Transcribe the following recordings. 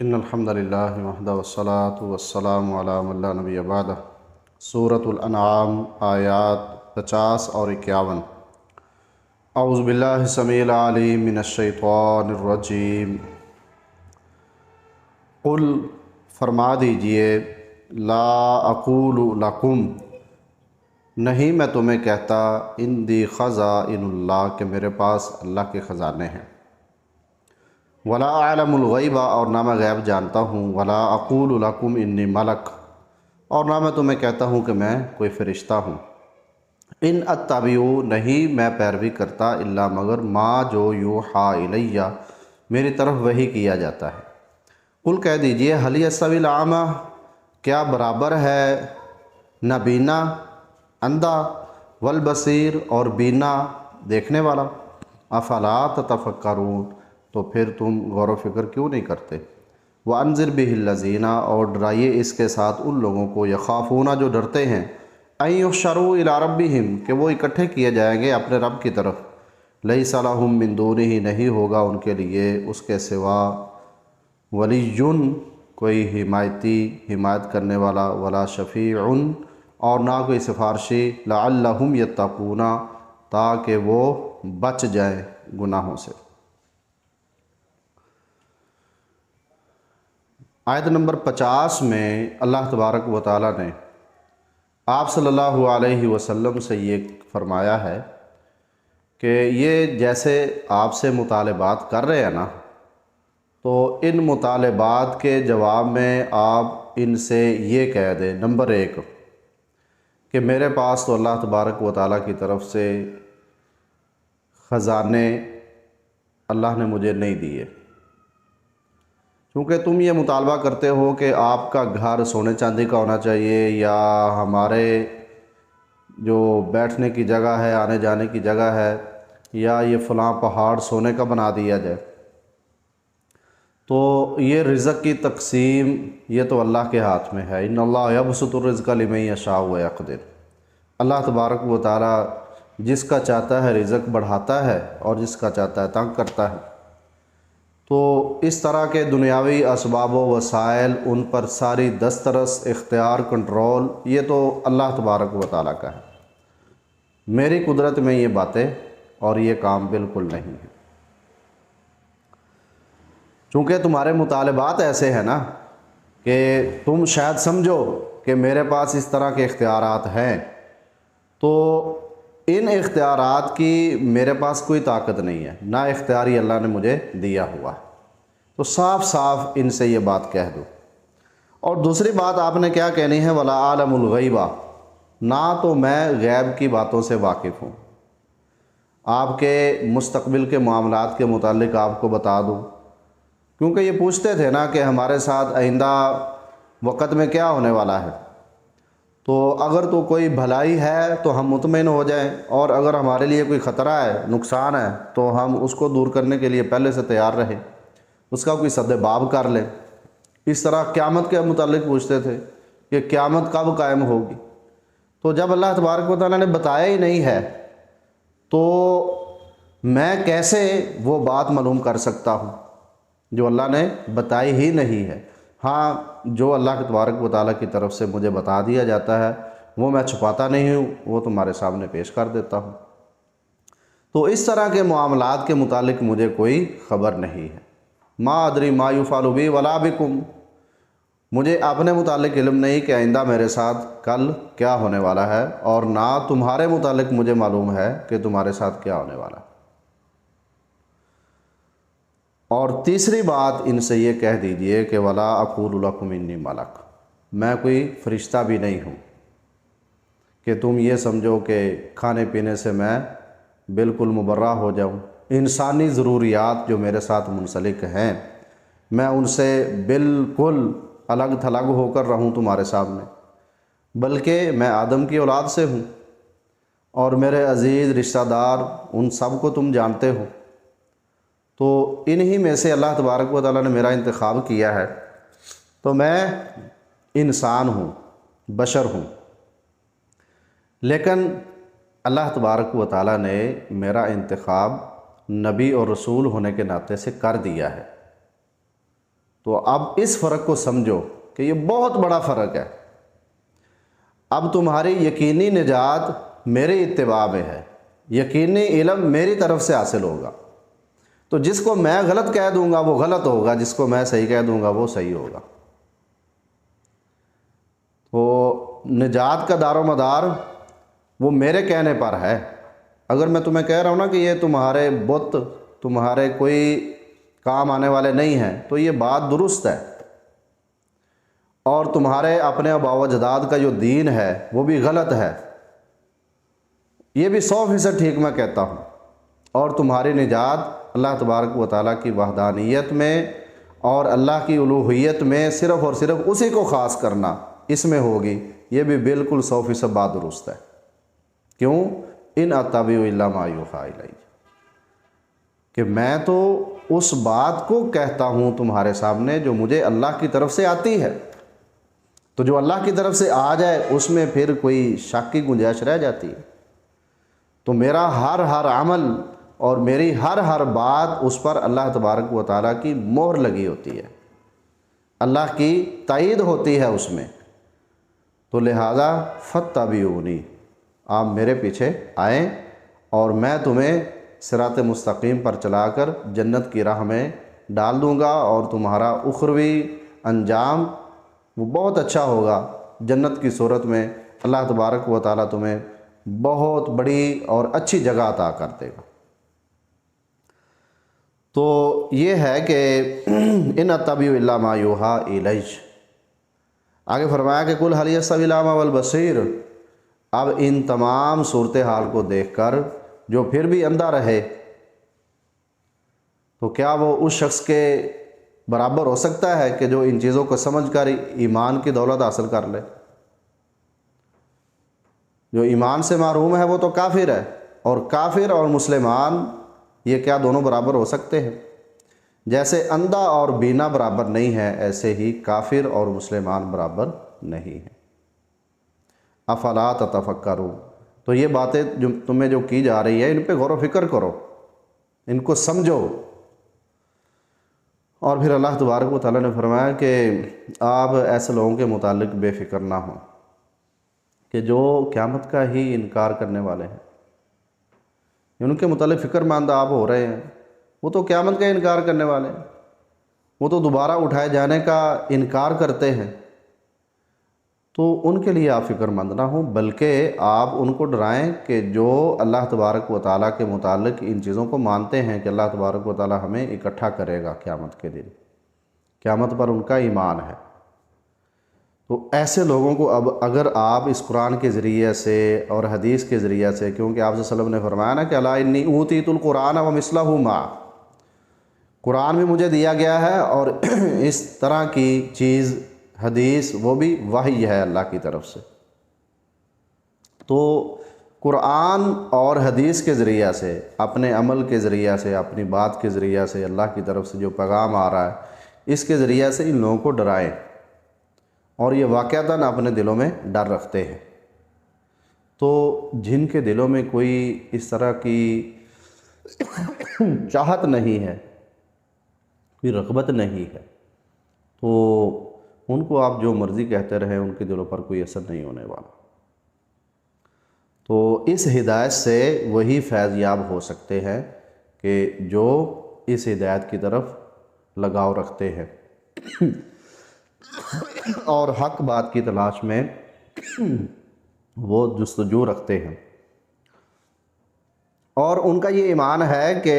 ان الحمد للہ وحدہ والصلاة والسلام علی من لا نبی بعدہ۔ سورۃ الانعام آیات 50 اور 51۔ اعوذ باللہ السمیع العلیم من الشیطان الرجیم۔ قل فرما دیجئے، لا اقول لکم نہیں میں تمہیں کہتا، عندی خزائن اللہ کہ میرے پاس اللہ کے خزانے ہیں، ولا اعلم الغیب اور نہ میں غیب جانتا ہوں، ولا اقول لکم انی ملک اور نہ میں تمہیں کہتا ہوں کہ میں کوئی فرشتہ ہوں، ان اتبع نہیں میں پیروی کرتا الا مگر ما جو یوحی الیہ میری طرف وحی کیا جاتا ہے۔ قل کہہ دیجئے، هل یستوی الاعمی کیا برابر ہے نابینا اندھا، والبصیر اور بینا دیکھنے والا، افلا تتفکرون تو پھر تم غور و فکر کیوں نہیں کرتے۔ وَأَنذِرْ بِهِ الَّذِينَ اور ڈرائیے اس کے ساتھ ان لوگوں کو، یخافون جو ڈرتے ہیں، أَن يُحْشَرُوا إِلَىٰ رَبِّهِمْ کہ وہ اکٹھے کیے جائیں گے اپنے رب کی طرف، لَيْسَ لَهُم مِّن دُونِهِ نہیں ہوگا ان کے لیے اس کے سوا، وَلِيٌّ کوئی حمایت کرنے والا، وَلَا شَفِيعٌ اور نہ کوئی سفارشی، لَعَلَّهُمْ يَتَّقُونَ تاکہ وہ بچ جائیں گناہوں سے۔ آیت نمبر 50 میں اللہ تبارک و تعالیٰ نے آپ صلی اللہ علیہ وسلم سے یہ فرمایا ہے کہ یہ جیسے آپ سے مطالبات کر رہے ہیں نا، تو ان مطالبات کے جواب میں آپ ان سے یہ کہہ دیں، نمبر 1 کہ میرے پاس تو اللہ تبارک و تعالیٰ کی طرف سے خزانے اللہ نے مجھے نہیں دیے، کیونکہ تم یہ مطالبہ کرتے ہو کہ آپ کا گھر سونے چاندی کا ہونا چاہیے، یا ہمارے جو بیٹھنے کی جگہ ہے، آنے جانے کی جگہ ہے، یا یہ فلاں پہاڑ سونے کا بنا دیا جائے۔ تو یہ رزق کی تقسیم یہ تو اللہ کے ہاتھ میں ہے، ان اللہ یبسط الرزق لمن یشاء ویقدر۔ اللہ تبارک و تعالیٰ جس کا چاہتا ہے رزق بڑھاتا ہے اور جس کا چاہتا ہے تنگ کرتا ہے۔ تو اس طرح کے دنیاوی اسباب و وسائل، ان پر ساری دسترس، اختیار، کنٹرول یہ تو اللہ تبارک و تعالیٰ کا ہے، میری قدرت میں یہ باتیں اور یہ کام بالکل نہیں ہے۔ چونکہ تمہارے مطالبات ایسے ہیں نا کہ تم شاید سمجھو کہ میرے پاس اس طرح کے اختیارات ہیں، تو ان اختیارات کی میرے پاس کوئی طاقت نہیں ہے، نہ اختیاری اللہ نے مجھے دیا ہوا ہے، تو صاف صاف ان سے یہ بات کہہ دو۔ اور دوسری بات آپ نے کیا کہنی ہے، ولا عالم الغیبہ نہ تو میں غیب کی باتوں سے واقف ہوں، آپ کے مستقبل کے معاملات کے متعلق آپ کو بتا دوں، کیونکہ یہ پوچھتے تھے نا کہ ہمارے ساتھ آئندہ وقت میں کیا ہونے والا ہے، تو اگر تو کوئی بھلائی ہے تو ہم مطمئن ہو جائیں، اور اگر ہمارے لیے کوئی خطرہ ہے، نقصان ہے، تو ہم اس کو دور کرنے کے لیے پہلے سے تیار رہیں، اس کا کوئی سد باب کر لیں۔ اس طرح قیامت کے متعلق پوچھتے تھے کہ قیامت کب قائم ہوگی، تو جب اللہ تبارک و تعالیٰ نے بتایا ہی نہیں ہے تو میں کیسے وہ بات معلوم کر سکتا ہوں جو اللہ نے بتائی ہی نہیں ہے۔ ہاں، جو اللہ تبارک و تعالیٰ کی طرف سے مجھے بتا دیا جاتا ہے وہ میں چھپاتا نہیں ہوں، وہ تمہارے سامنے پیش کر دیتا ہوں۔ تو اس طرح کے معاملات کے متعلق مجھے کوئی خبر نہیں ہے۔ ما ادری ما یفعل بی ولا بکم مجھے اپنے متعلق علم نہیں کہ آئندہ میرے ساتھ کل کیا ہونے والا ہے، اور نہ تمہارے متعلق مجھے معلوم ہے کہ تمہارے ساتھ کیا ہونے والا ہے۔ اور تیسری بات ان سے یہ کہہ دیجئے کہ ولا اقول لکم انی ملک میں کوئی فرشتہ بھی نہیں ہوں کہ تم یہ سمجھو کہ کھانے پینے سے میں بالکل مبرہ ہو جاؤں۔ انسانی ضروریات جو میرے ساتھ منسلک ہیں میں ان سے بالکل الگ تھلگ ہو کر رہوں تمہارے سامنے، بلکہ میں آدم کی اولاد سے ہوں، اور میرے عزیز رشتہ دار ان سب کو تم جانتے ہو، تو انہی میں سے اللہ تبارک و تعالیٰ نے میرا انتخاب کیا ہے، تو میں انسان ہوں، بشر ہوں، لیکن اللہ تبارک و تعالیٰ نے میرا انتخاب نبی اور رسول ہونے کے ناطے سے کر دیا ہے۔ تو اب اس فرق کو سمجھو کہ یہ بہت بڑا فرق ہے۔ اب تمہاری یقینی نجات میرے اتباع میں ہے، یقینی علم میری طرف سے حاصل ہوگا۔ تو جس کو میں غلط کہہ دوں گا وہ غلط ہوگا، جس کو میں صحیح کہہ دوں گا وہ صحیح ہوگا۔ تو نجات کا دار و مدار وہ میرے کہنے پر ہے۔ اگر میں تمہیں کہہ رہا ہوں نا کہ یہ تمہارے بت تمہارے کوئی کام آنے والے نہیں ہیں، تو یہ بات درست ہے، اور تمہارے اپنے آباء و اجداد کا جو دین ہے وہ بھی غلط ہے، یہ بھی 100% ٹھیک میں کہتا ہوں۔ اور تمہاری نجات اللہ تبارک و تعالیٰ کی وحدانیت میں اور اللہ کی الوہیت میں صرف اور صرف اسی کو خاص کرنا، اس میں ہوگی، یہ بھی بالکل 100% بات درست ہے۔ کیوں؟ ان اتبع الا ما یوحی الی، کہ میں تو اس بات کو کہتا ہوں تمہارے سامنے جو مجھے اللہ کی طرف سے آتی ہے۔ تو جو اللہ کی طرف سے آ جائے اس میں پھر کوئی شک کی گنجائش رہ جاتی ہے؟ تو میرا ہر عمل اور میری ہر بات اس پر اللہ تبارک و تعالیٰ کی مہر لگی ہوتی ہے، اللہ کی تائید ہوتی ہے اس میں۔ تو لہذا فاتبعونی، آپ میرے پیچھے آئیں اور میں تمہیں صراط مستقیم پر چلا کر جنت کی راہ میں ڈال دوں گا، اور تمہارا اخروی انجام وہ بہت اچھا ہوگا۔ جنت کی صورت میں اللہ تبارک و تعالیٰ تمہیں بہت بڑی اور اچھی جگہ عطا کر دے گا۔ تو یہ ہے کہ ان اتبع الا ما یوحی الی۔ آگے فرمایا کہ قل ھل یستوی الاعمی والبصیر۔ اب ان تمام صورتحال کو دیکھ کر جو پھر بھی اندھا رہے تو کیا وہ اس شخص کے برابر ہو سکتا ہے کہ جو ان چیزوں کو سمجھ کر ایمان کی دولت حاصل کر لے؟ جو ایمان سے محروم ہے وہ تو کافر ہے، اور کافر اور مسلمان یہ کیا دونوں برابر ہو سکتے ہیں؟ جیسے اندھا اور بینا برابر نہیں ہے، ایسے ہی کافر اور مسلمان برابر نہیں ہیں۔ افلا تتفکرون۔ تو یہ باتیں جو تمہیں جو کی جا رہی ہے ان پہ غور و فکر کرو، ان کو سمجھو۔ اور پھر اللہ تبارک و تعالیٰ نے فرمایا کہ آپ ایسے لوگوں کے متعلق بے فکر نہ ہوں کہ جو قیامت کا ہی انکار کرنے والے ہیں۔ ان کے متعلق فکر مند آپ ہو رہے ہیں، وہ تو قیامت کا انکار کرنے والے ہیں، وہ تو دوبارہ اٹھائے جانے کا انکار کرتے ہیں۔ تو ان کے لیے آپ فکر مند نہ ہوں، بلکہ آپ ان کو ڈرائیں کہ جو اللہ تبارک و تعالیٰ کے متعلق ان چیزوں کو مانتے ہیں کہ اللہ تبارک و تعالیٰ ہمیں اکٹھا کرے گا قیامت کے دن، قیامت پر ان کا ایمان ہے۔ تو ایسے لوگوں کو اب اگر آپ اس قرآن کے ذریعے سے اور حدیث کے ذریعے سے، کیونکہ آپ صلی اللہ علیہ وسلم نے فرمایا نا کہ الا انی اوتیت القرآن ومثلہ معہ، قرآن بھی مجھے دیا گیا ہے اور اس طرح کی چیز حدیث وہ بھی وحی ہے اللہ کی طرف سے۔ تو قرآن اور حدیث کے ذریعہ سے، اپنے عمل کے ذریعہ سے، اپنی بات کے ذریعہ سے اللہ کی طرف سے جو پیغام آ رہا ہے اس کے ذریعہ سے ان لوگوں کو ڈرائیں، اور یہ واقعتاً اپنے دلوں میں ڈر رکھتے ہیں۔ تو جن کے دلوں میں کوئی اس طرح کی چاہت نہیں ہے، کوئی رغبت نہیں ہے، تو ان کو آپ جو مرضی کہتے رہیں، ان کے دلوں پر کوئی اثر نہیں ہونے والا۔ تو اس ہدایت سے وہی فیض یاب ہو سکتے ہیں کہ جو اس ہدایت کی طرف لگاؤ رکھتے ہیں اور حق بات کی تلاش میں وہ جستجو رکھتے ہیں۔ اور ان کا یہ ایمان ہے کہ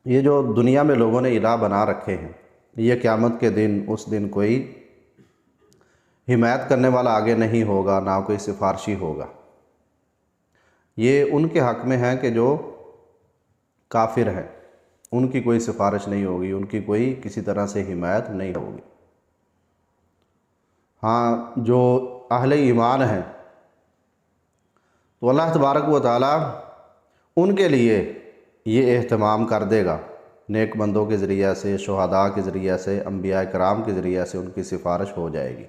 یہ جو دنیا میں لوگوں نے الہ بنا رکھے ہیں، یہ قیامت کے دن اس دن کوئی حمایت کرنے والا آگے نہیں ہوگا، نہ کوئی سفارشی ہوگا۔ یہ ان کے حق میں ہے کہ جو کافر ہیں ان کی کوئی سفارش نہیں ہوگی، ان کی کوئی کسی طرح سے حمایت نہیں ہوگی۔ ہاں، جو اہل ایمان ہیں تو اللہ تبارک و تعالیٰ ان کے لیے یہ اہتمام کر دے گا، نیک بندوں کے ذریعہ سے، شہداء کے ذریعہ سے، انبیاء کرام کے ذریعہ سے ان کی سفارش ہو جائے گی،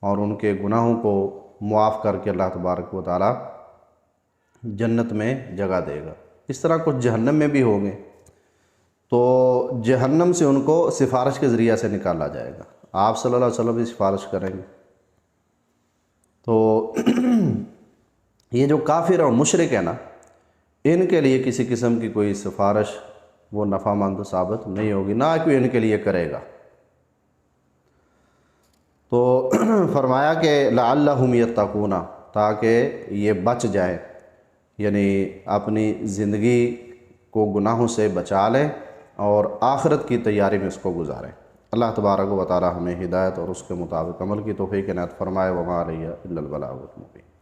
اور ان کے گناہوں کو معاف کر کے اللہ تبارک و تعالیٰ جنت میں جگہ دے گا۔ اس طرح کچھ جہنم میں بھی ہوں گے۔ تو جہنم سے ان کو سفارش کے ذریعے سے نکالا جائے گا، آپ صلی اللہ علیہ وسلم بھی سفارش کریں گے۔ تو یہ جو کافر اور مشرک ہے نا، ان کے لیے کسی قسم کی کوئی سفارش وہ نفع مند ثابت نہیں ہوگی، نہ کوئی ان کے لیے کرے گا۔ تو فرمایا کہ لعلہم یتقون، تاکہ یہ بچ جائیں، یعنی اپنی زندگی کو گناہوں سے بچا لیں اور آخرت کی تیاری میں اس کو گزاریں۔ اللہ تبارک و تعالی ہمیں ہدایت اور اس کے مطابق عمل کی توفیق عنایت فرمائے۔ وما علیہ الا البلاغ المبین۔